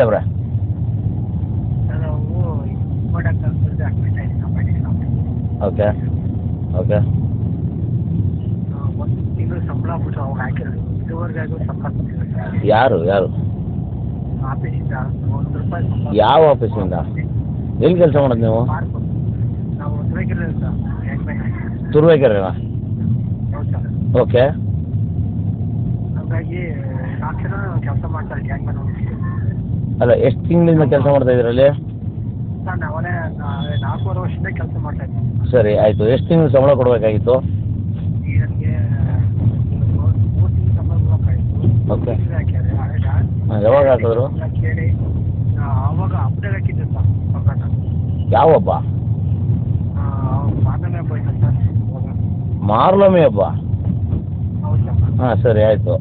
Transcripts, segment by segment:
ಅವ್ರೆ ನಾವು ಇಂಪಾರ್ಟೆಂಟ್ ಅನ್ಸುತ್ತೆ ಅಡ್ಮಿಟ್ ಆಯ್ತು ಓಕೆ ಓಕೆ ಒಂದು ತಿಂಗಳು ಸಂಬಳ ಬಿಟ್ಟು ಅವಾಗ ಹಾಕಿರೋದು ಇದುವರೆಗೂ ಸಂಬಳ ಕೊಟ್ಟಿಲ್ಲ ಯಾರು ಆಫೀಸಿಂದ ₹1 ಯಾವ ಆಫೀಸಿಂದ ಎಲ್ಲಿ ಕೆಲಸ ಮಾಡೋದು ನೀವು? ನಾವು ತುರುವೇಕೆರೆ ತುರುವೇಕೆರೆನಾ? ಹೌದು ಸರ್. ಓಕೆ ಹಾಗಾಗಿ 4 ಜನ ಕೆಲಸ ಮಾಡ್ತಾರೆ ಗ್ಯಾಂಗ್ ಮ್ಯಾನ್. ಅಲ್ಲ ಎಷ್ಟು ತಿಂಗಳಿಂದ ಕೆಲಸ ಮಾಡ್ತಾ ಇದ್ದೀರಲ್ಲಿ? ಸರ್ ನಾವೇ 4.5 ವರ್ಷದಿಂದ ಕೆಲಸ ಮಾಡ್ತಾ ಇದ್ದೀವಿ. ಸರಿ ಆಯಿತು. ಎಷ್ಟು ತಿಂಗಳು ಸಂಬಳ ಕೊಡಬೇಕಾಗಿತ್ತು? ಈಗ ನನಗೆ 3 ತಿಂಗಳು ಸಂಬಳ ಕೊಡೋಕ್ಕಾಗಿತ್ತು. ಓಕೆ ಹಾಕ್ಯಾರೆ ಹಾಂ ಯಾವಾಗ ಹಾಕಿದ್ರು? ಕೇಳಿ ಆವಾಗ ಹಬ್ಬದಾಗ ಹಾಕಿದ್ದೆ ಸರ್ ಸಂಬಳನ. ಯಾವ ಹಬ್ಬ? ಮಾನವೇ ಹಬ್ಬ ಇತ್ತು ಸರ್ ಅವಾಗ. ಮಾರ್ಲಮಿ ಹಬ್ಬ? ಹೌದು ಸರ್. ಹಾಂ ಸರಿ ಆಯಿತು.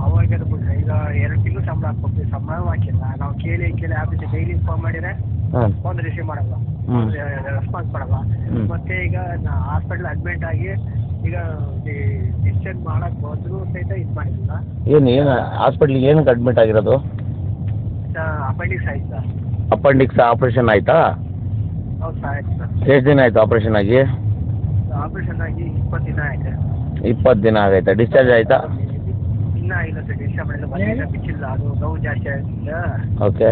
ಅವಾಗ ಅದು ಬಿಟ್ಟರೆ ಈಗ 2 ತಿಂಗಳು ಸಂಬಳ ಹಾಕ್ಬೇಕು. ಸಂಬಳ ಹಾಕಿಲ್ಲ. ನಾವು ಕೇಳಿ ಆಫೀಸಿಗೆ ಡೈಲಿ ಫೋನ್ ಮಾಡಿದರೆ ಹಾಂ ಫೋನ್ ರಿಸೀವ್ ಮಾಡಲ್ಲ, ರೆಸ್ಪಾನ್ಸ್ ಮಾಡಲ್ಲ. ಮತ್ತೆ ಈಗ ಹಾಸ್ಪಿಟಲ್ ಅಡ್ಮಿಟ್ ಆಗಿ ಈಗ ಡಿಸ್ಚಾರ್ಜ್ ಮಾಡಕ್ಕೆ ಹೋದ್ರು ಸಹಿತ ಇದು ಮಾಡಿಲ್ಲ. ಏನು ಹಾಸ್ಪಿಟ್ಲಿಗೆ ಏನಕ್ಕೆ ಅಡ್ಮಿಟ್ ಆಗಿರೋದು? ಅಪೆಂಡಿಕ್ಸ್ ಆಯ್ತು ಸರ್. ಅಪೆಂಡಿಕ್ಸ್ ಆಪ್ರೇಷನ್ ಆಯಿತಾ? ಹೌದು ಸರ್ ಆಯ್ತು ಸರ್. ಎಷ್ಟು ದಿನ ಆಯಿತು ಆಪ್ರೇಷನ್ ಆಗಿ? ಆಪ್ರೇಷನ್ ಆಗಿ 20 ದಿನ ಆಯ್ತು. 20 ದಿನ ಆಗೈತಾ? ಡಿಸ್ಚಾರ್ಜ್ ಆಯಿತಾ? ಇನ್ನೂ ಆಗಿಲ್ಲ ಸರ್. ಡಿಸ್ಚಾರ್ಜ್ ಮಾಡಿಲ್ಲ. ಬಂದಿಲ್ಲ, ಬಿಚ್ಚಿಲ್ಲ. ಅದು ನೋವು ಜಾಸ್ತಿ ಆಯ್ತಿಲ್ಲ. ಓಕೆ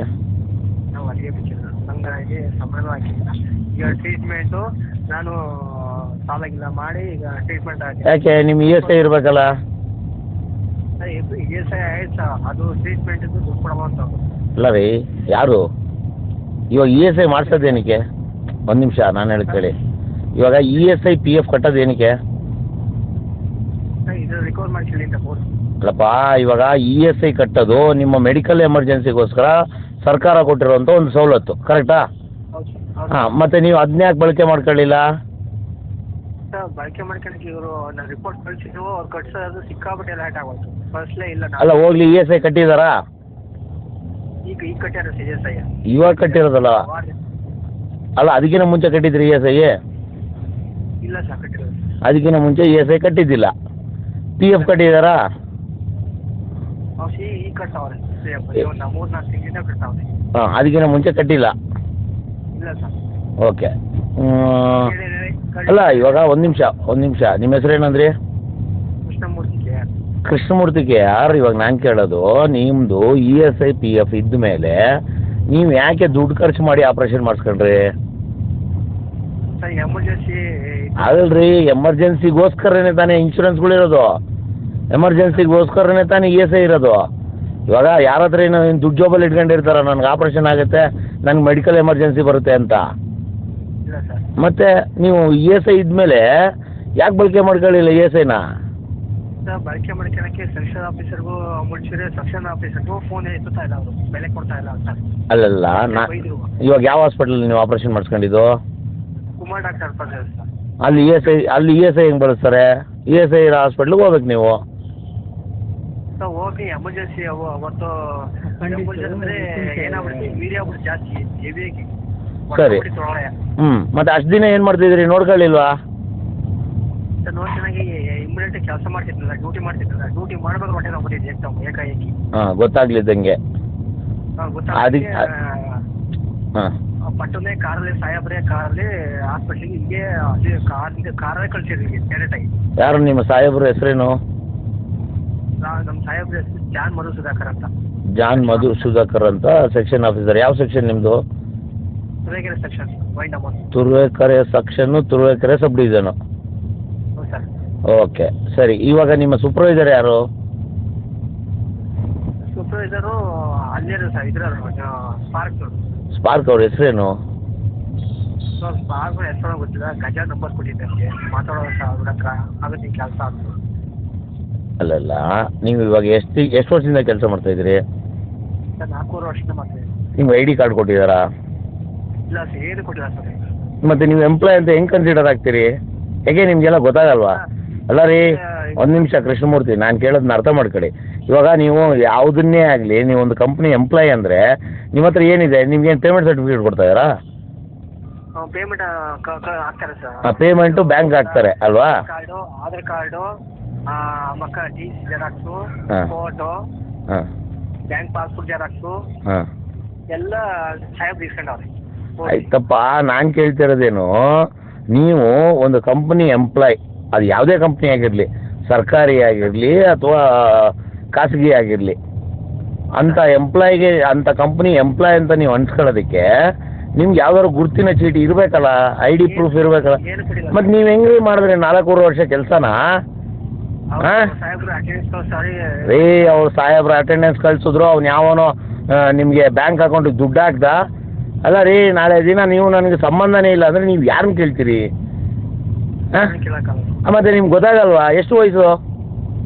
ನಾವು ಅಲ್ಲಿಗೆ ಬಿಚ್ಚಿಲ್ಲ. ಹಂಗಾಗಿ ಸಂಬಳನೂ ಹಾಕಿಲ್ಲ. ಈಗ ಟ್ರೀಟ್ಮೆಂಟು ನಾನು ಸಾಲಾಗಿಲ್ಲ ಮಾಡಿ ಈಗ ಟ್ರೀಟ್ಮೆಂಟ್ ಆಗಿದೆ. ಯಾಕೆ ನಿಮ್ಮ ESI ಇರಬೇಕಲ್ಲ? ESI ಆಯ್ತು ಸರ್. ಅದು ಟ್ರೀಟ್ಮೆಂಟಿಂದು ದುಡ್ಡು ಕೊಡುವಂಥದ್ದು. ಅಲ್ಲ ರೀ ಯಾರು ಇವಾಗ ESI ಮಾಡಿಸೋದು ಏನಕ್ಕೆ? ಒಂದು ನಿಮಿಷ ನಾನು ಹೇಳಿ ಕೇಳಿ. ಇವಾಗ ESI PF ಕಟ್ಟೋದು ಏನಕ್ಕೆ? ಇದು ರಿಕವರ್ ಮಾಡ್ಕೊಳ್ಳಿ ಅಂತ ಬೋರ್ಡ್. ಅಲ್ಲಪ್ಪ ಇವಾಗ ESI ಕಟ್ಟೋದು ನಿಮ್ಮ ಮೆಡಿಕಲ್ ಎಮರ್ಜೆನ್ಸಿಗೋಸ್ಕರ ಸರ್ಕಾರ ಕೊಟ್ಟಿರುವಂಥ ಒಂದು ಸವಲತ್ತು, ಕರೆಕ್ಟಾ? ಹೌದು ಸರ್. ಹಾಂ ಮತ್ತು ನೀವು ಅದನ್ನ ಯಾಕೆ ಬಳಕೆ ಮಾಡ್ಕೊಳ್ಳಿಲ್ಲ? ಸರ್ ಬಳಕೆ ಮಾಡ್ಕೊಳಕ್ಕೆ ಇವರು ನಾನು ರಿಪೋರ್ಟ್ ಕಳಿಸಿದ್ರು. ಅವ್ರು ಕಟ್ಸೋದು ಸಿಕ್ಕಾಪಟ್ಟೆ ಲೇಟ್ ಆಗೋಯ್ತು. ಕಳಿಸ್ಲೇ ಇಲ್ಲ ನಾನು. ಅಲ್ಲ ಹೋಗ್ಲಿ, ESI ಕಟ್ಟಿದಾರಾ? ಈಗ ಕಟ್ಟಾರ ESI. ಇವಾಗ ಕಟ್ಟಿರೋದಲ್ಲ? ಅಲ್ಲ ಅದಕ್ಕಿಂತ ಮುಂಚೆ ಕಟ್ಟಿದ್ರಿ ESI? ಇಲ್ಲ ಸರ್ ಕಟ್ಟಿರೋದು. ಅದಕ್ಕಿಂತ ಮುಂಚೆ ESI ಕಟ್ಟಿದ್ದಿಲ್ಲ. PF ಕಟ್ಟಿದಾರಾ? ಈಗ ಕಟ್ಟಾವ್ರೆ. ಒಂದು 3-4 ತಿಂಗಳಿಂದ ಕಟ್ಟಾವ್ರೆ. ಹಾಂ ಅದಕ್ಕಿಂತ ಮುಂಚೆ ಕಟ್ಟಿಲ್ಲ? ಇಲ್ಲ ಸರ್. ಓಕೆ. ಅಲ್ಲ ಇವಾಗ ಒಂದು ನಿಮಿಷ ನಿಮ್ಮ ಹೆಸರೇನಂದ್ರಿ? Krishnamurthy K. Krishnamurthy K R. ಇವಾಗ ನಾನು ಕೇಳೋದು ನಿಮ್ಮದು ESI PF ಇದ್ದ ಮೇಲೆ ನೀವು ಯಾಕೆ ದುಡ್ಡು ಖರ್ಚು ಮಾಡಿ ಆಪ್ರೇಷನ್ ಮಾಡಿಸ್ಕೊಂಡ್ರಿ? Sir emergency. ಅಲ್ರಿ ಎಮರ್ಜೆನ್ಸಿಗೋಸ್ಕರನೇ ತಾನೇ ಇನ್ಶೂರೆನ್ಸ್ಗಳಿರೋದು. ಎಮರ್ಜೆನ್ಸಿಗೋಸ್ಕರನೇ ತಾನೇ ESI ಇರೋದು. ಇವಾಗ ಯಾರ ಹತ್ರ ಏನು ದುಡ್ಡು ಜೋಬಲ್ಲಿ ಇಟ್ಕೊಂಡಿರ್ತಾರ, ನನಗೆ ಆಪ್ರೇಷನ್ ಆಗುತ್ತೆ, ನನಗೆ ಮೆಡಿಕಲ್ ಎಮರ್ಜೆನ್ಸಿ ಬರುತ್ತೆ ಅಂತ. ಇಲ್ಲ ಸರ್. ಮತ್ತೆ ನೀವು ESI ಇದ್ಮೇಲೆ ಯಾಕೆ ಬಳಕೆ ಮಾಡ್ಕೊಳ್ಳಿಲ್ಲ ESIನ? ಸರ್ ಬಳಕೆ ಮಾಡ್ಕೊಳಕ್ಕೆ ಸೆಕ್ಷನ್ ಆಫೀಸರ್ಗೂ ಮುಡ್ಸಿದ್ರೆ ಸೆಕ್ಷನ್ ಆಫೀಸರ್ಗೂ ಫೋನ್ ಎತ್ತುತ್ತಾ ಇಲ್ಲ. ಅವರು ಬೆಲೆ ಕೊಡ್ತಾ ಇಲ್ಲ ಅಂತ. ಅಲ್ಲಲ್ಲ ಇವಾಗ ಯಾವ ಹಾಸ್ಪಿಟಲ್ ನೀವು ಆಪ್ರೇಷನ್ ಮಾಡಿಸ್ಕೊಂಡಿದ್ದು? Kumar doctor sir. ಅಲ್ಲಿ ESI ಹೆಂಗೆ ಬಳಸ್ತಾರೆ? ESI ಇರೋ ಹಾಸ್ಪಿಟ್ಲಿಗೆ ಹೋಗ್ಬೇಕು ನೀವು. ಸರ್ ಹೋಗಿ ಎಮರ್ಜೆನ್ಸಿ ಅವತ್ತು ಎಮರ್ಜೆನ್ಸಿ ಅಂದರೆ ಏನಾಗ್ಬಿಡುತ್ತೆ, ವೀರ್ಯ ಆಗ್ಬಿಟ್ಟು ಜಾಸ್ತಿ ಹೆವಿಯಾಗಿ. ಸರಿ ಮತ್ತೆ ಅಷ್ಟು ದಿನ ಏನು ಮಾಡ್ತಿದ್ರಿ, ನೋಡ್ಕೊಳ್ಳಿಲ್ವಾ? ಸರ್ ಚೆನ್ನಾಗಿ ಇಮಿಡಿಯೇಟ್ ಕೆಲಸ ಮಾಡ್ತಿದ್ದಿಲ್ಲ, ಡ್ಯೂಟಿ ಮಾಡ್ತಿದ್ದಿಲ್ಲ. ಡ್ಯೂಟಿ ಮಾಡ್ಬೇಕು ಹೊಟ್ಟೆ ನಾವು ಬಂದಿದ್ದೆ ಏಕಾಏಕಿ. ಹಾಂ ಗೊತ್ತಾಗ್ಲಿದ್ದಂಗೆ. ಗೊತ್ತಾಗ ಹಾಂ ಪಟ್ಟನೆ ಕಾರಲ್ಲಿ ಸಾಹೇಬ್ರೆ ಕಾರಲ್ಲಿ ಹಾಸ್ಪಿಟ್ಲಿಗೆ ಹಿಂಗೆ ಅಲ್ಲಿ ಕಾರಲ್ಲೇ ಕಳ್ಸಿದ್ವಿ ಡೈರೆಕ್ಟಾಗಿ. ಯಾರು ನಿಮ್ಮ ಸಾಹೇಬ್ರ ಹೆಸರೇನು? ನಮ್ಮ ಸಾಹೇಬ್ರ ಹೆಸರು ಜಾನ್ ಮಧು ಸುಧಾಕರ್ ಅಂತ. ಜಾನ್ ಮಧು ಸುಧಾಕರ್ ಅಂತ ಸೆಕ್ಷನ್ ಆಫೀಸರ್. ಯಾವ ಸೆಕ್ಷನ್ ನಿಮ್ಮದು? ತುರುವೇಕೆರೆ ಸೆಕ್ಷನ್ ವೈಂಡ್ amount. Turuvekere section, Turuvekere sub division. ಹೌದು ಸರ್. ಓಕೆ ಸರಿ. ಇವಾಗ ನಿಮ್ಮ ಸೂಪರ್ವೈಸರ್ ಯಾರು? ಸೂಪರ್ವೈಸರು ಅಲ್ಲೇ ಸರ್ ಇದ್ರವರು ಸ್ಪಾರ್ಕ್ ಅವ್ರ ಹೆಸರೇನು? ಸ್ಪಾರ್ಕ್ ಹೆಸರು ಗೊತ್ತಿಲ್ಲ. ಗಜ ನಂಬರ್ ಕೊಟ್ಟಿದ್ದೆ ಅವ್ರಿಗೆ ಮಾತಾಡೋ ಅವ್ರ ಹತ್ರ. ಆಗುತ್ತೆ ಕೆಲಸ ಆಗ್ತದೆ. ಅಲ್ಲಲ್ಲ ನೀವು ಇವಾಗ ಎಷ್ಟು ವರ್ಷದಿಂದ ಕೆಲಸ ಮಾಡ್ತಾಯಿದ್ದೀರಿ? ಸರ್ 4 ವರ್ಷದಿಂದ ಮಾಡ್ತಾಯಿದ್ದೀನಿ. ನಿಮ್ಗೆ ID ಕಾರ್ಡ್ ಕೊಟ್ಟಿದ್ದಾರಾ? ಇಲ್ಲ ಸರ್ ಏನು ಕೊಟ್ಟಿಲ್ಲ ಸರ್. ಮತ್ತು ನೀವು ಎಂಪ್ಲಾಯ್ ಅಂತ ಹೆಂಗೆ ಕನ್ಸಿಡರ್ ಆಗ್ತೀರಿ? ಹೇಗೆ ನಿಮಗೆಲ್ಲ ಗೊತ್ತಾಗಲ್ವಾ? ಅಲ್ಲ ರೀ ಒಂದು ನಿಮಿಷ ಕೃಷ್ಣಮೂರ್ತಿ, ನಾನು ಕೇಳೋದನ್ನ ಅರ್ಥ ಮಾಡ್ಕೊಳ್ಳಿ. ಇವಾಗ ನೀವು ಯಾವುದನ್ನೇ ಆಗಲಿ, ನೀವು ಒಂದು ಕಂಪ್ನಿ ಎಂಪ್ಲಾಯ್ ಅಂದರೆ ನಿಮ್ಮ ಹತ್ರ ಏನಿದೆ, ನಿಮ್ಗೇನು ಪೇಮೆಂಟ್ ಸರ್ಟಿಫಿಕೇಟ್ ಕೊಡ್ತಾಯಿದ್ದೀರಾ? ಪೇಮೆಂಟ್ ಹಾಕ್ತಾರೆ ಸರ್. ಪೇಮೆಂಟು ಬ್ಯಾಂಕ್ ಹಾಕ್ತಾರೆ ಅಲ್ವಾ? ಆಧಾರ್ ಕಾರ್ಡು ಮಕ್ಕ TC xerox, photo bank passbook xerox ಹಾಂ ಎಲ್ಲ ಸಾಹೇಬ್ರು ಇಸ್ಕೊಂಡವ್ರೆ. ಆಯ್ತಪ್ಪ, ನಾನು ಕೇಳ್ತಿರೋದೇನು, ನೀವು ಒಂದು ಕಂಪ್ನಿ ಎಂಪ್ಲಾಯ್, ಅದು ಯಾವುದೇ ಕಂಪ್ನಿ ಆಗಿರಲಿ, ಸರ್ಕಾರಿ ಆಗಿರಲಿ ಅಥವಾ ಖಾಸಗಿ ಆಗಿರಲಿ, ಅಂಥ ಎಂಪ್ಲಾಯ್ಗೆ ಅಂಥ ಕಂಪ್ನಿ ಎಂಪ್ಲಾಯ್ ಅಂತ ನೀವು ಅನ್ಸ್ಕೊಳ್ಳೋದಕ್ಕೆ ನಿಮ್ಗೆ ಯಾವ್ದಾದ್ರು ಗುರುತಿನ ಚೀಟಿ ಇರಬೇಕಲ್ಲ, ಐ ಡಿ ಪ್ರೂಫ್ ಇರಬೇಕಲ್ಲ. ಏನು ಕೊಟ್ಟಿಲ್ಲ ಮತ್ತು ನೀವು ಹೆಂಗ್ರಿ ಮಾಡಿದ್ರಿ 4 ವರ್ಷ ಕೆಲಸನಾ? ಹಾಂ ಸಾಹೇಬ್ರು ಅಟೆಂಡೆನ್ಸ್ ಸಾರಿ ರೀ, ಅವ್ರು ಸಾಹೇಬ್ರ ಅಟೆಂಡೆನ್ಸ್ ಕಳಿಸಿದ್ರು, ಅವ್ನು ಯಾವನೋ ನಿಮಗೆ ಬ್ಯಾಂಕ್ ಅಕೌಂಟಿಗೆ ದುಡ್ಡು ಹಾಕ್ದ. ಅಲ್ಲ ರೀ, ನಾಳೆ ದಿನ ನೀವು ನನಗೆ ಸಂಬಂಧನೇ ಇಲ್ಲ ಅಂದರೆ ನೀವು ಯಾರನ್ನ ಕೇಳ್ತೀರಿ? ಹಾಂ ಕೇಳಕ್ಕಾಗಲ್ಲ. ಮತ್ತು ನಿಮ್ಗೆ ಗೊತ್ತಾಗಲ್ವಾ? ಎಷ್ಟು ವಯಸ್ಸು?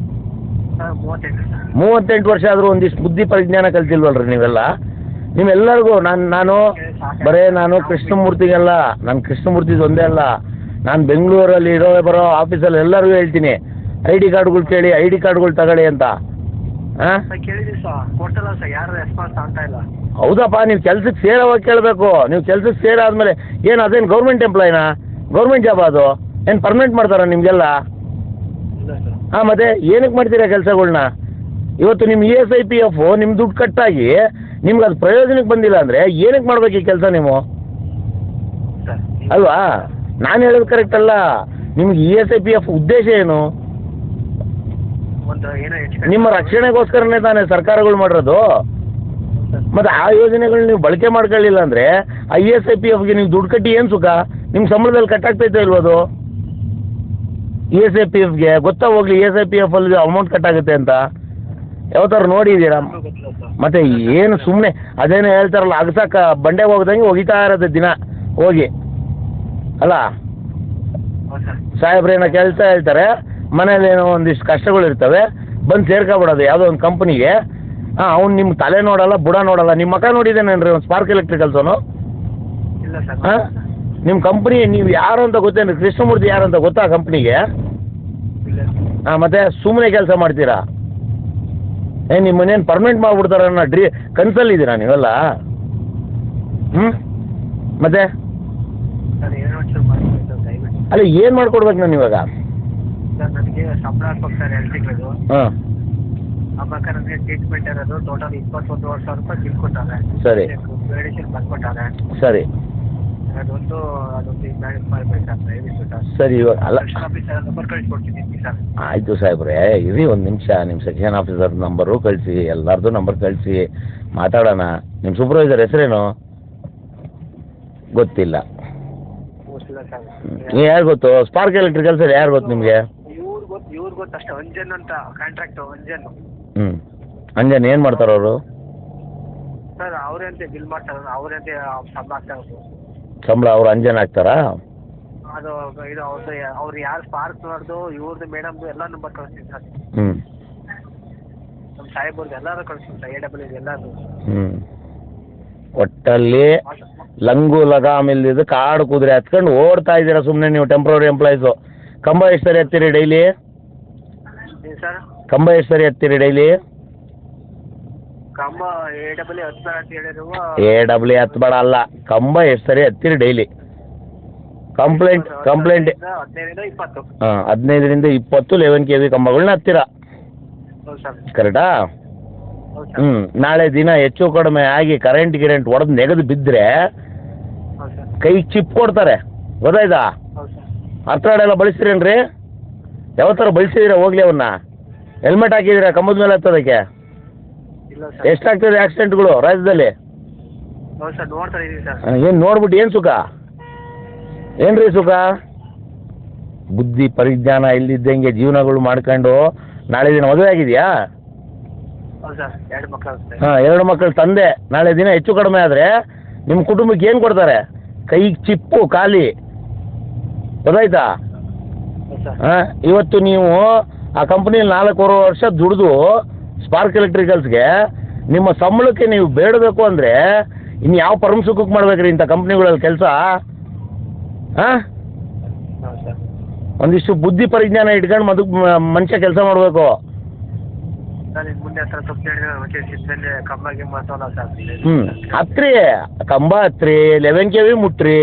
ಸರ್ 38 38 ವರ್ಷ ಆದರೂ ಒಂದಿಷ್ಟು ಬುದ್ಧಿ ಪರಿಜ್ಞಾನ ಕಲ್ತಿಲ್ವಲ್ರಿ ನೀವೆಲ್ಲ? ನಿಮ್ಮೆಲ್ಲರಿಗೂ ನಾನು ಕೃಷ್ಣಮೂರ್ತಿಗೆಲ್ಲ, ನಾನು ಕೃಷ್ಣಮೂರ್ತಿದು ಒಂದೇ ಅಲ್ಲ, ನಾನು ಬೆಂಗಳೂರಲ್ಲಿ ಬರೋ ಆಫೀಸಲ್ಲಿ ಎಲ್ಲರಿಗೂ ಹೇಳ್ತೀನಿ, ಐ ಡಿ ಕಾರ್ಡ್ಗಳು ಕೇಳಿ, ಐ ಡಿ ಕಾರ್ಡ್ಗಳು ತಗೊಳ್ಳಿ ಅಂತ. ಹಾಂ ಕೇಳಿದೀವಿ ಸರ್, ಕೊಟ್ಟಲ್ಲ ಸರ್, ಯಾರು ರೆಸ್ಪಾನ್ಸ್ ಅಂತ ಇಲ್ಲ. ಹೌದಪ್ಪ, ನೀವು ಕೆಲ್ಸಕ್ಕೆ ಸೇರೋವಾಗ ಕೇಳಬೇಕು. ನೀವು ಕೆಲ್ಸಕ್ಕೆ ಸೇರಾದ್ಮೇಲೆ ಏನು ಅದೇನು ಗೌರ್ಮೆಂಟ್ ಎಂಪ್ಲಾಯ್ನಾ? ಗೌರ್ಮೆಂಟ್ ಜಾಬ್ ಅದು ಏನು ಪರ್ಮನೆಂಟ್ ಮಾಡ್ತಾರ ನಿಮಗೆಲ್ಲ? ಇಲ್ಲ ಸರ್. ಹಾಂ, ಮತ್ತೆ ಏನಕ್ಕೆ ಮಾಡ್ತೀರಾ ಕೆಲಸಗಳ್ನ? ಇವತ್ತು ನಿಮ್ಮ ESIPF ನಿಮ್ಮ ದುಡ್ಡು ಕಟ್ಟಾಗಿ ನಿಮ್ಗೆ ಅದು ಪ್ರಯೋಜನಕ್ಕೆ ಬಂದಿಲ್ಲ ಅಂದರೆ ಏನಕ್ಕೆ ಮಾಡ್ಬೇಕು ಈ ಕೆಲಸ ನೀವು? ಸರ್ ಅಲ್ವಾ? ನಾನು ಹೇಳೋದು ಕರೆಕ್ಟ್ ಅಲ್ಲ. ನಿಮ್ಗೆ ESIPF ಉದ್ದೇಶ ಏನು? ಒಂದು ಏನೋ ಹೆಚ್ಚು ನಿಮ್ಮ ರಕ್ಷಣೆಗೋಸ್ಕರನೇ ತಾನೇ ಸರ್ಕಾರಗಳು ಮಾಡಿರೋದು. ಮತ್ತು ಆ ಯೋಜನೆಗಳು ನೀವು ಬಳಕೆ ಮಾಡ್ಕೊಳ್ಳಿಲ್ಲ ಅಂದರೆ ಆ ESIPFಗೆ ನೀವು ದುಡ್ಡು ಕಟ್ಟಿ ಏನು ಸುಖ? ನಿಮ್ಮ ಸಂಬಳದಲ್ಲಿ ಕಟ್ಟಾಗ್ತೈತೆ ಇಲ್ವದು? ESIPFಗೆ ಗೊತ್ತಾ ಹೋಗ್ಲಿ, ESIPF ಅಲ್ಲಿ ಅಮೌಂಟ್ ಕಟ್ಟಾಗುತ್ತೆ ಅಂತ ಯಾವತ್ತಾರು ನೋಡಿದ್ದೀರಾ? ಗೊತ್ತಿಲ್ಲ ಸರ್. ಮತ್ತೆ ಏನು ಸುಮ್ಮನೆ ಅದೇನೋ ಹೇಳ್ತಾರಲ್ಲ, ಅಗಸಕ್ಕೆ ಬಂಡೆಗೆ ಹೋಗ್ದಂಗೆ ಒಗಿತಾ ಇರೋದು ದಿನ ಹೋಗಿ, ಅಲ್ಲ? ಹೌದು ಸರ್. ಸಾಹೇಬ್ರೇನೋ ಕೆಲಸ ಹೇಳ್ತಾರೆ, ಮನೇಲಿ ಏನೋ ಒಂದಿಷ್ಟು ಕಷ್ಟಗಳು ಇರ್ತವೆ, ಬಂದು ಸೇರ್ಕೊಬಿಡೋದು ಯಾವುದೋ ಒಂದು ಕಂಪ್ನಿಗೆ. ಹಾಂ, ಅವ್ನು ನಿಮ್ಮ ತಲೆ ನೋಡಲ್ಲ, ಬುಡ ನೋಡಲ್ಲ. ನಿಮ್ಮ ಮಕ್ಕ ನೋಡಿದ್ದೇನೇನ್ರಿ ಒಂದು ಸ್ಪಾರ್ಕ್ ಎಲೆಕ್ಟ್ರಿಕಲ್ಸೋನು? ಇಲ್ಲ ಸರ್. ಹಾಂ, ನಿಮ್ಮ ಕಂಪ್ನಿ ನೀವು ಯಾರು ಅಂತ ಗೊತ್ತೇನು? ಕೃಷ್ಣಮೂರ್ತಿ ಯಾರು ಅಂತ ಗೊತ್ತಾ ಕಂಪ್ನಿಗೆ? ಇಲ್ಲ ಹಾಂ, ಮತ್ತೆ ಸುಮ್ಮನೆ ಕೆಲಸ ಮಾಡ್ತೀರಾ? ನಿಮ್ಮ ಮನೇನು ಪರ್ಮನೆಂಟ್ ಮಾಡಿಬಿಡ್ತಾರ ಅನ್ನೋ ಕನ್ಸಲ್ಲಿದ್ದೀರಾ ನೀವೆಲ್ಲ? ಹ್ಞೂ, ಮತ್ತೆ ಸರ್ ಏನೋ ಒಂಚೂರು ಮಾಡ್ಬೇಕು ಸರ್, ದಯವಿಟ್ಟು. ಅಲ್ಲ, ಏನು ಮಾಡ್ಕೊಡ್ಬೇಕು ನಾನು ಇವಾಗ? ಸರ್ ನನಗೆ ಸಂಬಳ ಹಾಕ್ಬೇಕು ಸರ್ 2 ತಿಂಗಳು. ಹಾಂ, ಅವಾಗ ನನಗೆ ಟ್ರೀಟ್ಮೆಂಟ್ ಇರೋದು ಟೋಟಲ್ 21,000 ರೂಪಾಯಿ ಬಿಲ್ ಕೊಟ್ಟಾರೆ. ಸರಿ. ಮೆಡಿಸಿನ್ ಬರ್ಕೊಟ್ಟಾರೆ. ಸರಿ ಅದೊಂದು ಮಾಡ್ಬೇಕು ಸರ್, ದಯವಿಟ್ಟು ಸರ್. ಸರಿ. ಇವಾಗ ಅಲ್ಲ, ಸೆಕ್ಷನ್ ಆಫೀಸರ್ ನಂಬರ್ ಕಳಿಸ್ಕೊಡ್ತೀನಿ ಸರ್. ಆಯಿತು ಸಾಹೇಬ್ರೆ, ಇರಿ ಒಂದು ನಿಮಿಷ. ನಿಮ್ಮ ಸೆಕ್ಷನ್ ಆಫೀಸರ್ ನಂಬರು ಕಳಿಸಿ, ಎಲ್ಲರದ್ದು ನಂಬರ್ ಕಳಿಸಿ, ಮಾತಾಡೋಣ. ನಿಮ್ಮ ಸೂಪರ್ವೈಸರ್ ಹೆಸರೇನು? ಗೊತ್ತಿಲ್ಲ. ಗೊತ್ತಿಲ್ಲ ಸರ್. ಯಾರು ಗೊತ್ತು? ಸ್ಪಾರ್ಕ್ ಎಲೆಕ್ಟ್ರಿಕಲ್ಸಲ್ಲಿ ಯಾರು ಗೊತ್ತು ನಿಮಗೆ? ಇವ್ರು ಗೊತ್ತು ಅಷ್ಟೇ. ಅಂಜನ್ ಅಂತ ಕಾಂಟ್ರಾಕ್ಟ್, ಅಂಜನ್. ಹ್ಞೂ, ಅಂಜನ್ ಏನು ಮಾಡ್ತಾರೆ ಅವರು? ಸರ್ ಅವರಂತೆ ಬಿಲ್ ಮಾಡ್ತಾರೆ, ಅವರಂತೆ ಸಂಬಳ ಆಗ್ತಾ ಇರೋದು. ಸಂಬಳ ಅವ್ರು ಅಂಜನ್ ಹಾಕ್ತಾರಾ? ಅದು ಇದು ಅವ್ರು ಯಾರು ಸ್ಪಾರ್ಕ್ ನೋಡ್ದು, ಇವ್ರದ್ದು ಮೇಡಮ್ದು ಎಲ್ಲ ನಂಬರ್ ಕಳಿಸ್ತೀನಿ ಸರ್. ಹ್ಞೂ, ನಮ್ಮ ಸಾಹೇಬ್ರದ್ದು ಎಲ್ಲರೂ ಕಳಿಸ್ತೀನಿ ಸರ್, AWS ಎಲ್ಲರೂ. ಹ್ಞೂ. ಒಟ್ಟಲ್ಲಿ ಲಂಗು ಲಗಾಮ್ ಇಲ್ದಿದ್ದು ಕಾಡು ಕುದುರೆ ಹತ್ಕೊಂಡು ಓಡ್ತಾ ಇದ್ದೀರಾ ಸುಮ್ಮನೆ ನೀವು ಟೆಂಪ್ರವರಿ ಎಂಪ್ಲಾಯೀಸು. ಕಂಬ ಎಷ್ಟು ಸರಿ ಹತ್ತೀರಿ ಡೈಲಿ? ಏನು ಸರ್? ಕಂಬ ಎಷ್ಟು ಸರಿ ಹತ್ತೀರಿ ಡೈಲಿ? ಕಂಬ AWS 10 ಅಂತ ಹೇಳಿರುವ. AWS ಹತ್ಬೇಡ ಅಲ್ಲ, ಕಂಬ ಎಷ್ಟು ಸರಿ ಹತ್ತೀರಿ ಡೈಲಿ? ಕಂಪ್ಲೇಂಟ್ 15ರಿಂದ 20. ಹಾಂ, 15ರಿಂದ 20 11 kV ಕಂಬಗಳನ್ನ ಹತ್ತೀರಾ, ಹೌದು ಸರ್. ಕರೆಕ್ಟಾ? ಹೌದು ಸರ್. ಹ್ಞೂ. ನಾಳೆ ದಿನ ಹೆಚ್ಚು ಕಡಿಮೆ ಆಗಿ ಕರೆಂಟ್ ಹೊಡೆದು ನೆಗೆದು ಬಿದ್ದರೆ ಹೌದು ಸರ್. ಕೈ ಚಿಪ್ ಕೊಡ್ತಾರೆ, ಗೊತ್ತಾಯ್ತಾ? ಹೌದು ಸರ್. ಅರ್ಥಾಡೆಲ್ಲ ಬಳಸ್ತೀರೇನ್ರಿ? ಯಾವತ್ತಾರ ಬಳಸಿದ್ದೀರಾ ಹೋಗ್ಲಿ ಅವನ್ನ? ಹೆಲ್ಮೆಟ್ ಹಾಕಿದ್ದೀರಾ ಕಂಬದ ಮೇಲೆ ಹತ್ತೋದಕ್ಕೆ? ಇಲ್ಲ ಸರ್. ಎಷ್ಟಾಗ್ತದೆ ಆಕ್ಸಿಡೆಂಟ್ಗಳು ರಾಜ್ಯದಲ್ಲಿ? ಹೌದು ಸರ್, ನೋಡ್ತಾ ಇದ್ದೀವಿ ಸರ್. ಏನು ನೋಡ್ಬಿಟ್ಟು ಏನು ಸುಖ? ಏನ್ರಿ ಸುಖ? ಬುದ್ಧಿ ಪರಿಜ್ಞಾನ ಇಲ್ಲಿದ್ದಂಗೆ ಜೀವನಗಳು ಮಾಡ್ಕೊಂಡು ನಾಳೆ ದಿನ ಮದುವೆ ಆಗಿದೆಯಾ? ಹೌದು ಸರ್, 2 ಮಕ್ಕಳು ಆಗುತ್ತೆ. ಹಾಂ, 2 ಮಕ್ಕಳ ತಂದೆ. ನಾಳೆ ದಿನ ಹೆಚ್ಚು ಕಡಿಮೆ ಆದರೆ ನಿಮ್ಮ ಕುಟುಂಬಕ್ಕೆ ಏನು ಕೊಡ್ತಾರೆ? ಕೈಗೆ ಚಿಪ್ಪು, ಖಾಲಿ, ಗೊತ್ತಾಯ್ತಾ? ಹೌದು ಸರ್. ಹಾಂ, ಇವತ್ತು ನೀವು ಆ ಕಂಪ್ನಿಯಲ್ಲಿ 4 ವರ್ಷ ದುಡಿದು ಸ್ಪಾರ್ಕ್ ಎಲೆಕ್ಟ್ರಿಕಲ್ಸ್ಗೆ ನಿಮ್ಮ ಸಂಬಳಕ್ಕೆ ನೀವು ಬೇಡಬೇಕು ಅಂದರೆ ಇನ್ನು ಯಾವ ಪರಮ ಸುಖಕ್ಕೆ ಮಾಡ್ಬೇಕ್ರಿ ಇಂಥ ಕಂಪ್ನಿಗಳಲ್ಲಿ ಕೆಲಸ? ಹಾಂ, ಹೌದು ಸರ್. ಒಂದಿಷ್ಟು ಬುದ್ಧಿ ಪರಿಜ್ಞಾನ ಇಟ್ಕೊಂಡು ಮನುಷ್ಯ ಕೆಲಸ ಮಾಡಬೇಕು. ಸರ್ ಇನ್ನು ಮುಂದೆ ಹತ್ರ ತಪ್ಪು ಹೇಳಿದ್ರೆ ಸಿದ್ಧಲ್ಲಿ ಕಂಬ ಗಿಂಬ ಅಂತವಲ್ಲ ಸರ್. ಹ್ಞೂ, ಹತ್ರಿ, ಕಂಬ ಹತ್ರಿ, 11 kV ಮುಟ್ರಿ,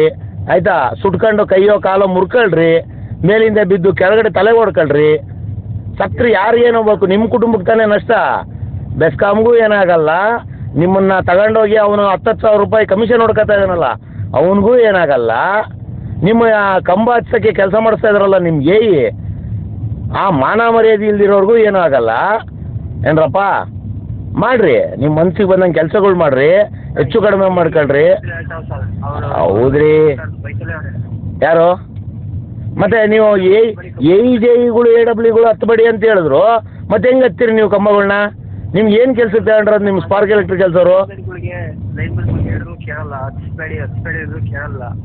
ಆಯಿತಾ? ಸುಟ್ಕೊಂಡು ಕೈಯೋ ಕಾಲೋ ಮುರ್ಕೊಳ್ರಿ, ಮೇಲಿಂದ ಬಿದ್ದು ಕೆಳಗಡೆ ತಲೆ ಹೊಡ್ಕೊಳ್ರಿ, ಸತ್ರಿ ಯಾರಿಗೇನು ಹೋಗ್ಬೇಕು? ನಿಮ್ಮ ಕುಟುಂಬಕ್ಕೆ ತಾನೇ ನಷ್ಟ. ಬೆಸ್ಕಾಮ್ಗೂ ಏನಾಗಲ್ಲ, ನಿಮ್ಮನ್ನು ತಗೊಂಡೋಗಿ ಅವನು 10,000 ರೂಪಾಯಿ ಕಮಿಷನ್ ಹೊಡ್ಕೊತಾ ಇದ್ದಾನಲ್ಲ ಅವನಿಗೂ ಏನಾಗಲ್ಲ, ನಿಮ್ಮ ಕಂಬ ಹಚ್ಚೋಕ್ಕೆ ಕೆಲಸ ಮಾಡಿಸ್ತಾ ಇದ್ರಲ್ಲ ನಿಮ್ಗೆ ಆ ಮಾನ ಮರ್ಯಾದೆ ಇಲ್ದಿರೋರ್ಗೂ ಏನೂ ಆಗಲ್ಲ ಏನ್ರಪ್ಪ. ಮಾಡಿರಿ, ನಿಮ್ಮ ಮನ್ಸಿಗೆ ಬಂದಂಗೆ ಕೆಲಸಗಳು ಮಾಡಿರಿ, ಹೆಚ್ಚು ಕಡಿಮೆ ಮಾಡ್ಕೊಳ್ರಿ. ಹೌದ್ರಿ, ಯಾರು ಮತ್ತೆ ನೀವು ಜೈಗಳು AWಗಳು ಹತ್ತಬೇಡಿ ಅಂತ ಹೇಳಿದ್ರು, ಮತ್ತೆ ಹೆಂಗೆ ಹತ್ತೀರಿ ನೀವು ಕಂಬಗಳನ್ನ? ನಿಮ್ಗೆ ಏನು ಕೆಲಸ ತಗೊಂಡ್ರದು ನಿಮ್ಮ ಸ್ಪಾರ್ಕ್ ಎಲೆಕ್ಟ್ರಿಕ್ ಕೆಲಸವರು?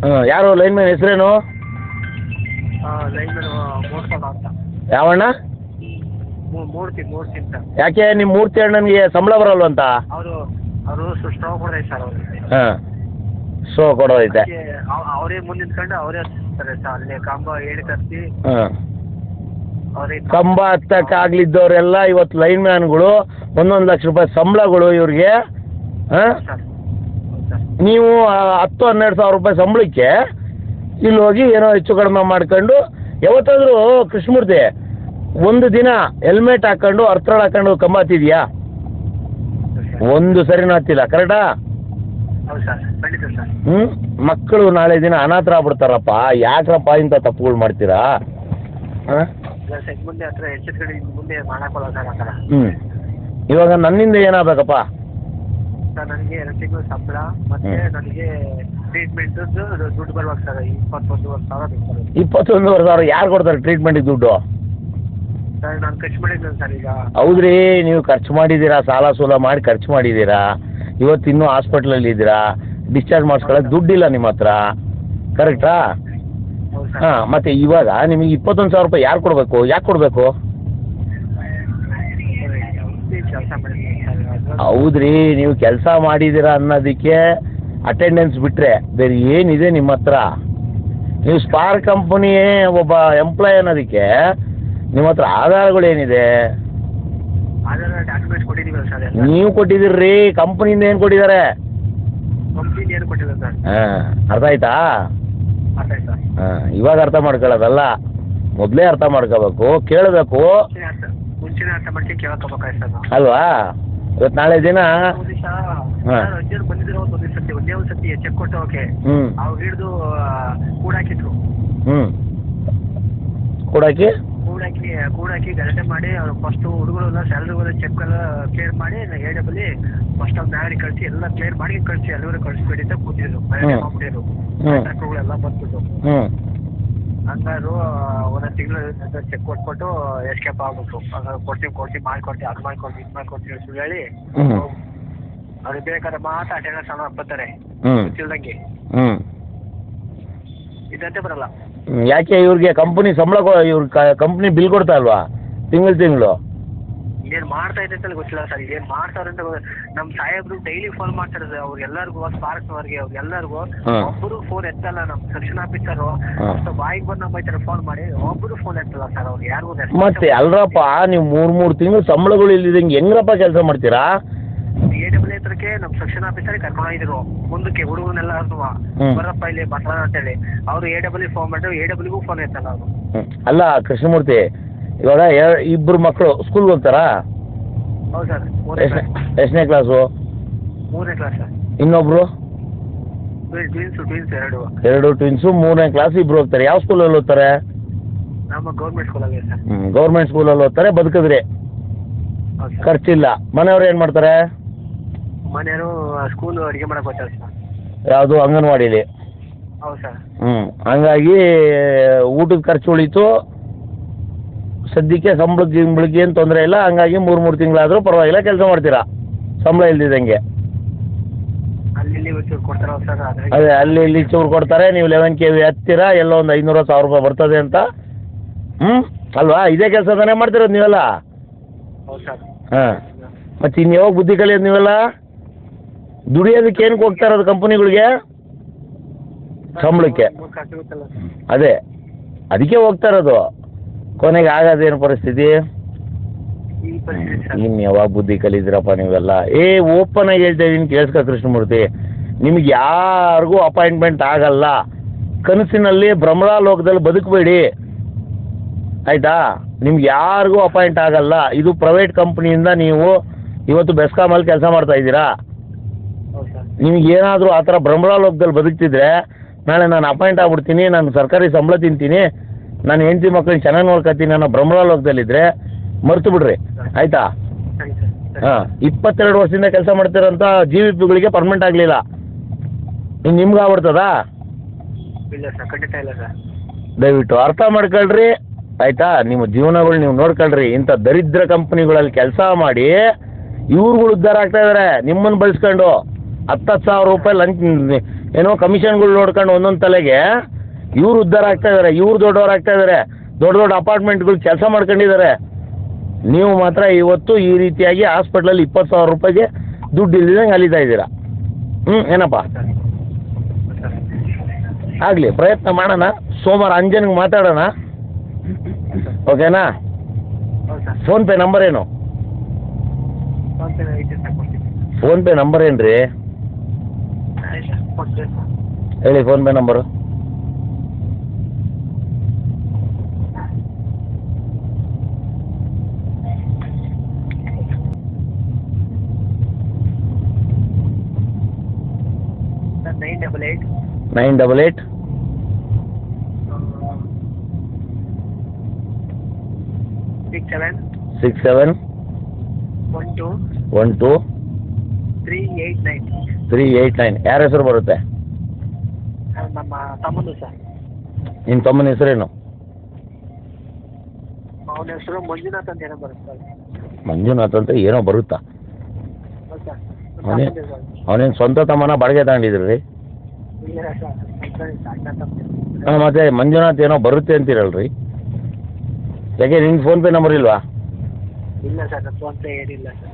ಹಾಂ, ಯಾರು ಲೈನ್ಮನ್ ಹೆಸರೇನು? ಯಾವಣ್ಣ? ಯಾಕೆ ನಿಮ್ಮ ಮೂರ್ತಿ ಅಣ್ಣನಿಗೆ ಸಂಬಳ ಬರಲ್ವಂತ? ಹಾಂ, ಶೋ ಕೊಡೋದೈತೆ. ಅವರೇ ಮುಂದೆ ನಿಂತ್ಕೊಂಡು ಅವರೇ ಹಚ್ತಾರೆ ಸರ್, ಅಲ್ಲಿ ಕಂಬ ಹೇಳಿ ಕರ್ಸಿ. ಹಾಂ, ಕಂಬ ಹತ್ತಕ್ಕಾಗ್ಲಿದ್ದವರೆಲ್ಲ ಇವತ್ತು ಲೈನ್ ಮ್ಯಾನ್ಗಳು 1 ಲಕ್ಷ ರೂಪಾಯಿ ಸಂಬಳಗಳು ಇವ್ರಿಗೆ. ಹಾಂ, ನೀವು 10-12 ಸಾವಿರ ರೂಪಾಯಿ ಸಂಬಳಕ್ಕೆ ಇಲ್ಲಿ ಹೋಗಿ ಏನೋ ಹೆಚ್ಚು ಕಡಿಮೆ ಮಾಡ್ಕೊಂಡು, ಯಾವತ್ತಾದರೂ ಕೃಷ್ಣಮೂರ್ತಿ ಒಂದು ದಿನ ಹೆಲ್ಮೆಟ್ ಹಾಕೊಂಡು ಅರ್ಥಳ ಹಾಕೊಂಡು ಕಂಬ ಹತ್ತಿದ್ಯಾ? ಒಂದು ಸರಿನೂ ಹತ್ತಿಲ್ಲ, ಕರೆಕ್ಟಾ? ಮಕ್ಕಳು ನಾಳೆ ದಿನ ಅನಾಥರಾಗ್ಬಿಡ್ತಾರಪ್ಪ, ಯಾಕ್ರಪ್ಪ ಇಂಥ ತಪ್ಪುಗಳು ಮಾಡ್ತೀರಾ? ಇವಾಗ ನನ್ನಿಂದ ಏನಾಗಬೇಕಪ್ಪ? ನನಗೆ 2 ತಿಂಗಳು ಸಂಬಳ ಮತ್ತೆ ನನಗೆ ಟ್ರೀಟ್ಮೆಂಟ್ ದುಡ್ಡು ಬರ್ಬೇಕು ಸರ್. 21,000. 21,000 ಯಾರು ಕೊಡ್ತಾರೆ ಟ್ರೀಟ್ಮೆಂಟಿಗೆ ದುಡ್ಡು? ಸರ್ ನಾನು ಖರ್ಚು ಮಾಡಿದ್ದೇನೆ ಸರ್ ಈಗ. ಹೌದ್ರಿ, ನೀವು ಖರ್ಚು ಮಾಡಿದ್ದೀರಾ, ಸಾಲ ಸೂಲ ಮಾಡಿ ಖರ್ಚು ಮಾಡಿದ್ದೀರಾ, ಇವತ್ತು ಇನ್ನೂ ಹಾಸ್ಪಿಟ್ಲಲ್ಲಿ ಇದ್ದೀರಾ, ಡಿಸ್ಚಾರ್ಜ್ ಮಾಡಿಸ್ಕೊಳ್ಳೋಕೆ ದುಡ್ಡಿಲ್ಲ ನಿಮ್ಮ ಹತ್ರ, ಕರೆಕ್ಟಾ? ಹಾಂ, ಮತ್ತೆ ಇವಾಗ ನಿಮಗೆ 21,000 ರೂಪಾಯಿ ಯಾರು ಕೊಡಬೇಕು? ಯಾಕೆ ಕೊಡಬೇಕು? ಹೌದ್ರಿ, ನೀವು ಕೆಲಸ ಮಾಡಿದ್ದೀರಾ ಅನ್ನೋದಕ್ಕೆ ಅಟೆಂಡೆನ್ಸ್ ಬಿಟ್ಟರೆ ಬೇರೆ ಏನಿದೆ ನಿಮ್ಮ ಹತ್ರ? ನೀವು ಸ್ಪಾರ್ಕ್ ಕಂಪನಿ ಒಬ್ಬ ಎಂಪ್ಲಾಯ್ ಅನ್ನೋದಕ್ಕೆ ನಿಮ್ಮ ಹತ್ರ ಆಧಾರಗಳೇನಿದೆ? ನೀವು ಕೊಟ್ಟಿದ್ದೀರಿ, ಕಂಪ್ನಿಯಿಂದ ಏನು ಕೊಟ್ಟಿದ್ದಾರೆ? ಹಾಂ, ಅರ್ಥ ಆಯ್ತಾ? ಹಾಂ, ಇವಾಗ ಅರ್ಥ ಮಾಡ್ಕೊಳ್ಳೋದಲ್ಲ, ಮೊದಲೇ ಅರ್ಥ ಮಾಡ್ಕೋಬೇಕು, ಕೇಳಬೇಕು ಅಲ್ವಾ? ಇವತ್ತು ನಾಳೆ ದಿನ ಬಂದಿದ್ರು ಒಂದೇ ಒಂದು ಸತಿ ಚೆಕ್ ಕೊಟ್ಟು ಓಕೆ ಅವ್ರು ಹಿಡಿದು ಕೂಡಾಕಿದ್ರು. ಕೂಡಾಕಿ ಗಲಾಟೆ ಮಾಡಿ ಅವ್ರು ಫಸ್ಟ್ ಹುಡುಗರೆಲ್ಲ ಸ್ಯಾಲರಿ ಚೆಕ್ ಎಲ್ಲ ಕ್ಲಿಯರ್ ಮಾಡಿ AWL ಫಸ್ಟ್ ಅವ್ರು ಮ್ಯಾರಿ ಕಳಿಸಿ ಎಲ್ಲ ಕ್ಲಿಯರ್ ಮಾಡಿ ಕಳಿಸಿ ಎಲ್ಲರೂ ಕಳಿಸ್ಬೇಡಿ ಅಂತ ಕೂತಿದ್ರು. ಮಾಡ್ಬಿಟ್ಟಿದ್ರು ಎಲ್ಲ ಬಂದ್ಬಿಟ್ಟು ಹಂಗಾರು 1 ತಿಂಗಳು ಚೆಕ್ ಕೊಟ್ಬಿಟ್ಟು ಎಸ್ಕೇಪ್ ಆಗ್ಬಿಟ್ರು. ಕೊಡ್ತೀವಿ ಮಾಡ್ಕೊಡ್ತೀವಿ, ಅದು ಮಾಡ್ಕೊಡ್ತೀವಿ, ಇದು ಮಾಡ್ಕೊಡ್ತೀವಿ ಸುಳ್ಳು ಹೇಳಿ ಅವ್ರಿಗೆ ಬೇಕಾದ್ರೆ ಮಾತ್ರ ಅಟೆಂಡೆನ್ಸ್ ಹಣ ಬರ್ತಾರೆ ಗೊತ್ತಿಲ್ದಂಗೆ, ಇದಂತೆ ಬರಲ್ಲ. ಯಾಕೆ ಇವ್ರಿಗೆ ಕಂಪ್ನಿ ಸಂಬಳ ಇವ್ರ ಕಂಪ್ನಿ ಬಿಲ್ ಕೊಡ್ತಾ ಇಲ್ವಾ ತಿಂಗಳು? ಏನ್ ಮಾಡ್ತಾ ಇದೆ ಅಂತ ಗೊತ್ತಿಲ್ಲ ಸರ್. ಏನ್ ಮಾಡ್ತಾರೆ ಅಂತ ನಮ್ ಸಾಹೇಬ್ರು ಡೈಲಿ ಫೋನ್ ಮಾಡ್ತಾರೆ ಅವ್ರಿಗೆಲ್ಲರಿಗೂ, ಸ್ಪಾರ್ಕ್ಸ್ ಅವ್ರಿಗೆ ಅವ್ರಿಗೆಲ್ಲರಿಗೂ. ಒಬ್ಬರು ಫೋನ್ ಎತ್ತಲ್ಲ. ನಮ್ ಸೆಕ್ಷನ್ ಆಫೀಸರ್ ಬಾಯಿಗೆ ಬಂದ ಬೈತಾರೆ ಫೋನ್ ಮಾಡಿ, ಒಬ್ಬರು ಫೋನ್ ಎತ್ತಲ್ಲ ಸರ್ ಅವ್ರಿಗೆ ಯಾರಿಗೂ. ಮತ್ತೆ ಅಲ್ರಪ್ಪ, ನೀವು 3 ತಿಂಗಳು ಸಂಬಳಗಳು ಇಲ್ಲಿದಂಗೆ ಹೆಂಗ್ರಪ್ಪ ಕೆಲಸ ಮಾಡ್ತೀರಾ? AWL ಹತ್ರಕ್ಕೆ ನಮ್ ಸೆಕ್ಷನ್ ಆಫೀಸರ್ ಕರ್ಕೊಂಡಿದ್ರು ಮುಂದಕ್ಕೆ ಹುಡುಗನೆಲ್ಲ ಬರಪ್ಪ ಇಲ್ಲಿ ಬಸವ ಅಂತ ಹೇಳಿ. ಅವ್ರು AWL ಫೋನ್ ಮಾಡಿದ್ರು, AWLಗೂ ಫೋನ್ ಎತ್ತಲ್ಲ ಅವರು. ಅಲ್ಲ ಕೃಷ್ಣಮೂರ್ತಿ, ಇವಾಗ 2 ಮಕ್ಕಳು ಸ್ಕೂಲ್ಗೆ ಹೋಗ್ತಾರಾ? ಹೌದು ಸರ್. ಎಷ್ಟನೇ ಕ್ಲಾಸು? 3ನೇ ಕ್ಲಾಸ್ ಸರ್. ಇನ್ನೊಬ್ರು? ಟ್ವಿನ್ಸ್ 2 ಟ್ವಿನ್ಸು, 3ನೇ ಕ್ಲಾಸ್, 2 ಹೋಗ್ತಾರೆ. ಯಾವ ಸ್ಕೂಲಲ್ಲಿ ಓದ್ತಾರೆ? ನಮ್ಮ ಗೌರ್ಮೆಂಟ್ ಸ್ಕೂಲಲ್ಲಿ ಸರ್. ಗೌರ್ಮೆಂಟ್ ಸ್ಕೂಲಲ್ಲಿ ಓದ್ತಾರೆ, ಬದುಕಿದ್ರಿ, ಖರ್ಚಿಲ್ಲ. ಮನೆಯವ್ರು ಏನು ಮಾಡ್ತಾರೆ? ಮನೆಯವರು ಸ್ಕೂಲ್ ಅಡುಗೆ ಮಾಡಕ್ಕೆ ಹೋಗ್ತಾರೆ ಸರ್. ಯಾವುದು ಅಂಗನವಾಡಿಲಿ? ಹೌದು ಸರ್. ಹಂಗಾಗಿ ಊಟದ ಖರ್ಚು ಉಳಿತು, ಸದ್ಯಕ್ಕೆ ಸಂಬಳಕ್ಕೆ ಏನು ತೊಂದರೆ ಇಲ್ಲ. ಹಂಗಾಗಿ 3 ತಿಂಗಳಾದರೂ ಪರವಾಗಿಲ್ಲ ಕೆಲಸ ಮಾಡ್ತೀರಾ ಸಂಬಳ ಇಲ್ದಿದ್ದಂಗೆ. ಅದೇ ಅಲ್ಲಿ ಇಲ್ಲಿ ಚೂರು ಕೊಡ್ತಾರೆ, ನೀವು 11 KV ಹತ್ತೀರಾ, ಎಲ್ಲೋ ಒಂದು 500-1000 ರೂಪಾಯಿ ಬರ್ತದೆ ಅಂತ. ಅಲ್ವಾ? ಇದೇ ಕೆಲಸ ತಾನೇ ಮಾಡ್ತಿರೋದು ನೀವೆಲ್ಲ? ಹಾಂ, ಮತ್ತೆ ಇನ್ಯಾವಾಗ ಬುದ್ಧಿ ಕಲಿಯೋದು ನೀವೆಲ್ಲ? ದುಡಿಯೋದಕ್ಕೆ ಏನಕ್ಕೆ ಹೋಗ್ತಾ ಇರೋದು ಕಂಪನಿಗಳಿಗೆ? ಸಂಬಳಕ್ಕೆ. ಅದೇ ಅದಕ್ಕೆ ಹೋಗ್ತಾ ಇರೋದು. ಕೊನೆಗೆ ಆಗೋದೇನು ಪರಿಸ್ಥಿತಿ? ಇನ್ನು ಯಾವಾಗ ಬುದ್ಧಿ ಕಲಿದ್ರಪ್ಪ ನೀವೆಲ್ಲ? ಓಪನ್ ಆಗಿ ಹೇಳ್ತಾ ಇದೀನಿ, ಕೇಳಿಸ್ಕೊ ಕೃಷ್ಣಮೂರ್ತಿ, ನಿಮ್ಗೆ ಯಾರಿಗೂ ಅಪಾಯಿಂಟ್ಮೆಂಟ್ ಆಗಲ್ಲ. ಕನಸಿನಲ್ಲಿ ಭ್ರಮಣ ಲೋಕದಲ್ಲಿ ಬದುಕಬೇಡಿ, ಆಯಿತಾ? ನಿಮ್ಗೆ ಯಾರಿಗೂ ಅಪಾಯಿಂಟ್ ಆಗಲ್ಲ. ಇದು ಪ್ರೈವೇಟ್ ಕಂಪ್ನಿಯಿಂದ ನೀವು ಇವತ್ತು ಬೆಸ್ಕಾಮಲ್ಲಿ ಕೆಲಸ ಮಾಡ್ತಾ ಇದ್ದೀರಾ. ಹೌದು ಸರ್. ನಿಮಗೆ ಏನಾದರೂ ಆ ಥರ ಭ್ರಮರಾಲೋಕದಲ್ಲಿ ಬದುಕ್ತಿದ್ರೆ ನಾಳೆ ನಾನು ಅಪಾಯಿಂಟ್ ಆಗ್ಬಿಡ್ತೀನಿ, ನಾನು ಸರ್ಕಾರಿ ಸಂಬಳ ತಿಂತೀನಿ, ನಾನು ಹೆಂಡತಿ ಮಕ್ಕಳನ್ನ ಚೆನ್ನಾಗಿ ನೋಡ್ಕೊತೀನಿ ಅನ್ನೋ ಭ್ರಮರಾಲೋಕದಲ್ಲಿದ್ದರೆ ಮರ್ತು ಬಿಡ್ರಿ, ಆಯಿತಾ? ಸರಿ ಸರ್. ಸರಿ. ಹಾಂ, 22 ವರ್ಷದಿಂದ ಕೆಲಸ ಮಾಡ್ತಿರೋಂಥ ಜಿ ವಿ ಪಿಗಳಿಗೆ ಪರ್ಮನೆಂಟ್ ಆಗಲಿಲ್ಲ, ಇನ್ನು ನಿಮ್ಗೆ ಆಗ್ಬಿಡ್ತದಾ? ಇಲ್ಲ ಸರ್, ಖಂಡಿತ ಇಲ್ಲ ಸರ್. ದಯವಿಟ್ಟು ಅರ್ಥ ಮಾಡ್ಕೊಳ್ರಿ, ಆಯಿತಾ? ನಿಮ್ಮ ಜೀವನಗಳು ನೀವು ನೋಡ್ಕೊಳ್ರಿ. ಇಂಥ ದರಿದ್ರ ಕಂಪ್ನಿಗಳಲ್ಲಿ ಕೆಲಸ ಮಾಡಿ ಇವ್ರುಗಳು ಉದ್ಧಾರ ಆಗ್ತಾ ಇದ್ದಾರೆ, ನಿಮ್ಮನ್ನು ಬಳಸ್ಕೊಂಡು 10,000 ರೂಪಾಯಿ ಲಂಚ್ ಏನೋ ಕಮಿಷನ್ಗಳು ನೋಡ್ಕೊಂಡು ಒಂದೊಂದು ತಲೆಗೆ ಇವ್ರು ಉದ್ಧಾರ ಆಗ್ತಾ ಇದ್ದಾರೆ, ಇವ್ರು ದೊಡ್ಡವ್ರು ಆಗ್ತಾ ಇದ್ದಾರೆ, ದೊಡ್ಡ ದೊಡ್ಡ ಅಪಾರ್ಟ್ಮೆಂಟ್ಗಳು ಕೆಲಸ ಮಾಡ್ಕೊಂಡಿದ್ದಾರೆ. ನೀವು ಮಾತ್ರ ಇವತ್ತು ಈ ರೀತಿಯಾಗಿ ಹಾಸ್ಪಿಟ್ಲಲ್ಲಿ 20,000 ರೂಪಾಯಿಗೆ ದುಡ್ಡು ಇಲ್ದಿದಂಗೆ ಅಲಿತಾ ಇದ್ದೀರಾ. ಏನಪ್ಪ? ಆಗಲಿ, ಪ್ರಯತ್ನ ಮಾಡೋಣ. ಸೋಮವಾರ ಅಂಜನ್ಗೆ ಮಾತಾಡೋಣ, ಓಕೆನಾ? ಹೌದು ಸರ್. ಫೋನ್ಪೇ ನಂಬರ್ ಏನು? ಫೋನ್ಪೇ ಐತೆ ಸರ್, ಕೊಡ್ತೀನಿ. ಫೋನ್ಪೇ ನಂಬರ್ ಏನು ರೀ? ಆಯ್ತು ಸರ್, ಕೊಡ್ತೀನಿ ಸರ್. ಹೇಳಿ ಫೋನ್ಪೇ ನಂಬರು. 988 988 67 12 12 389. 389. ಯಾರ ಹೆಸರು ಬರುತ್ತೆ? ನಮ್ಮ ತಮ್ಮದು ಸರ್. ನಿಮ್ಮ ತಮ್ಮನ ಹೆಸರೇನು? ಅವನ ಹೆಸರು ಮಂಜುನಾಥ್ ಅಂತ ಏನೋ ಬರುತ್ತೆ ಸರ್. ಮಂಜುನಾಥ್ ಅಂತ ಏನೋ ಬರುತ್ತಾ? ಹೌದು ಸರ್. ಅವನೇನು ಸ್ವಂತ ತಮ್ಮನ ಬಾಡಿಗೆ ತಗೊಂಡಿದ್ರಿ ರೀ? ಇಲ್ಲ ಸರ್, ಅಣ್ಣ ತಮ್ಮ. ಮತ್ತೆ ಮಂಜುನಾಥ್ ಏನೋ ಬರುತ್ತೆ ಅಂತೀರಲ್ರಿ, ಯಾಕೆ ನಿಮ್ಗೆ ಫೋನ್ಪೇ ನಂಬರ್ ಇಲ್ವಾ? ಇಲ್ಲ ಸರ್, ನನ್ನ ಫೋನ್ಪೇ ಏನಿಲ್ಲ ಸರ್.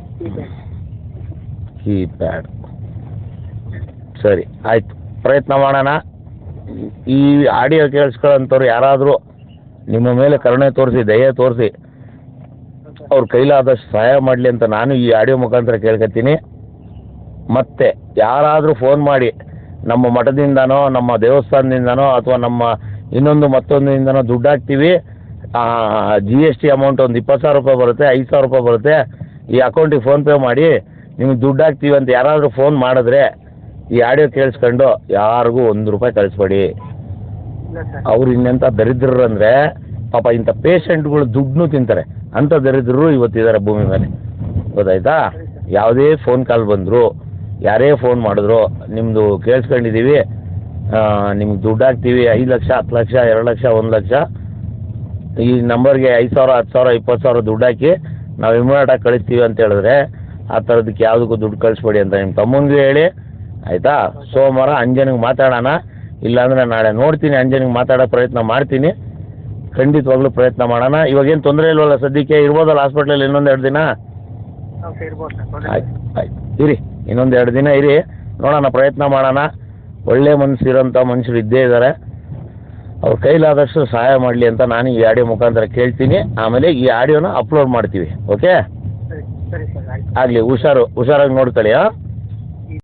ಕೀಪ್ಯಾಡ್. ಸರಿ, ಆಯಿತು, ಪ್ರಯತ್ನ ಮಾಡೋಣ. ಈ ಆಡಿಯೋ ಕೇಳಿಸ್ಕೊಳ್ಳೋಂಥವ್ರು ಯಾರಾದರೂ ನಿಮ್ಮ ಮೇಲೆ ಕರುಣೆ ತೋರಿಸಿ, ದಯೆ ತೋರಿಸಿ ಅವ್ರ ಕೈಲಾದಷ್ಟು ಸಹಾಯ ಮಾಡಲಿ ಅಂತ ನಾನು ಈ ಆಡಿಯೋ ಮುಖಾಂತರ ಕೇಳ್ಕೊತೀನಿ. ಮತ್ತು ಯಾರಾದರೂ ಫೋನ್ ಮಾಡಿ ನಮ್ಮ ಮಠದಿಂದನೋ ನಮ್ಮ ದೇವಸ್ಥಾನದಿಂದನೋ ಅಥವಾ ನಮ್ಮ ಇನ್ನೊಂದು ಮತ್ತೊಂದಿಂದನೋ ದುಡ್ಡು ಹಾಕ್ತೀವಿ, GST ಅಮೌಂಟ್ ಒಂದು 20,000 ರೂಪಾಯಿ ಬರುತ್ತೆ, 5,000 ರೂಪಾಯಿ ಬರುತ್ತೆ, ಈ ಅಕೌಂಟಿಗೆ ಫೋನ್ಪೇ ಮಾಡಿ ನಿಮಗೆ ದುಡ್ಡು ಹಾಕ್ತೀವಿ ಅಂತ ಯಾರಾದರೂ ಫೋನ್ ಮಾಡಿದ್ರೆ ಈ ಆಡಿಯೋ ಕೇಳಿಸ್ಕೊಂಡು ಯಾರಿಗೂ ₹1 ಕಳಿಸ್ಬೇಡಿ. ಇಲ್ಲ ಸರ್. ಅವ್ರು ಇನ್ನೆಂಥ ದರಿದ್ರರು ಅಂದರೆ ಪಾಪ ಇಂಥ ಪೇಷಂಟ್ಗಳು ದುಡ್ಡನ್ನೂ ತಿಂತಾರೆ, ಅಂಥ ದರಿದ್ರರು ಇವತ್ತಿದ್ದಾರೆ ಭೂಮಿ ಮೇಲೆ, ಗೊತ್ತಾಯ್ತಾ? ಯಾವುದೇ ಫೋನ್ ಕಾಲ್ ಬಂದರು, ಯಾರೇ ಫೋನ್ ಮಾಡಿದ್ರು, ನಿಮ್ಮದು ಕೇಳಿಸ್ಕೊಂಡಿದ್ದೀವಿ, ನಿಮ್ಗೆ ದುಡ್ಡು ಹಾಕ್ತೀವಿ, 5 ಲಕ್ಷ, 10 ಲಕ್ಷ, 2 ಲಕ್ಷ, 1 ಲಕ್ಷ, ಈ ನಂಬರ್ಗೆ 5,000, 10,000, 20,000 ದುಡ್ಡು ಹಾಕಿ ನಾವು ಇಮಿಡಿಯೇಟಾಗಿ ಕಳಿಸ್ತೀವಿ ಅಂತ ಹೇಳಿದ್ರೆ ಆ ಥರದಕ್ಕೆ ಯಾವುದಕ್ಕೂ ದುಡ್ಡು ಕಳಿಸ್ಬೇಡಿ ಅಂತ ನಿಮ್ಮ ತಮ್ಮನಿಗೆ ಹೇಳಿ, ಆಯಿತಾ? ಸೋಮವಾರ ಅಂಜನಿಗೆ ಮಾತಾಡೋಣ, ಇಲ್ಲಾಂದರೆ ನಾಳೆ ನೋಡ್ತೀನಿ, ಅಂಜನಿಗೆ ಮಾತಾಡೋ ಪ್ರಯತ್ನ ಮಾಡ್ತೀನಿ, ಖಂಡಿತವಾಗ್ಲೂ ಪ್ರಯತ್ನ ಮಾಡೋಣ. ಇವಾಗೇನು ತೊಂದರೆ ಇಲ್ವಲ್ಲ ಸದ್ಯಕ್ಕೆ? ಇರ್ಬೋದಲ್ಲ ಹಾಸ್ಪಿಟ್ಲಲ್ಲಿ ಇನ್ನೊಂದು 2 ದಿನ? ಓಕೆ, ಇರ್ಬೋದು ಸರ್. ಆಯ್ತು ಆಯ್ತು, ಇರಿ, ಇನ್ನೊಂದು 2 ದಿನ ಇರಿ, ನೋಡೋಣ, ಪ್ರಯತ್ನ ಮಾಡೋಣ. ಒಳ್ಳೆ ಮನಸ್ಸಿರೋಂಥ ಮನುಷ್ಯರು ಇದ್ದೇ ಇದ್ದಾರೆ, ಅವ್ರ ಕೈಲಾದಷ್ಟು ಸಹಾಯ ಮಾಡಲಿ ಅಂತ ನಾನು ಈ ಆಡಿಯೋ ಮುಖಾಂತರ ಕೇಳ್ತೀನಿ. ಆಮೇಲೆ ಈ ಆಡಿಯೋನ ಅಪ್ಲೋಡ್ ಮಾಡ್ತೀವಿ, ಓಕೆ? ಸರಿ ಸರಿ ಸರ್, ಆಯ್ತು. ಆಗಲಿ, ಹುಷಾರಾಗಿ ನೋಡ್ಕೊಳ್ಳಿ. ಹಾಂ.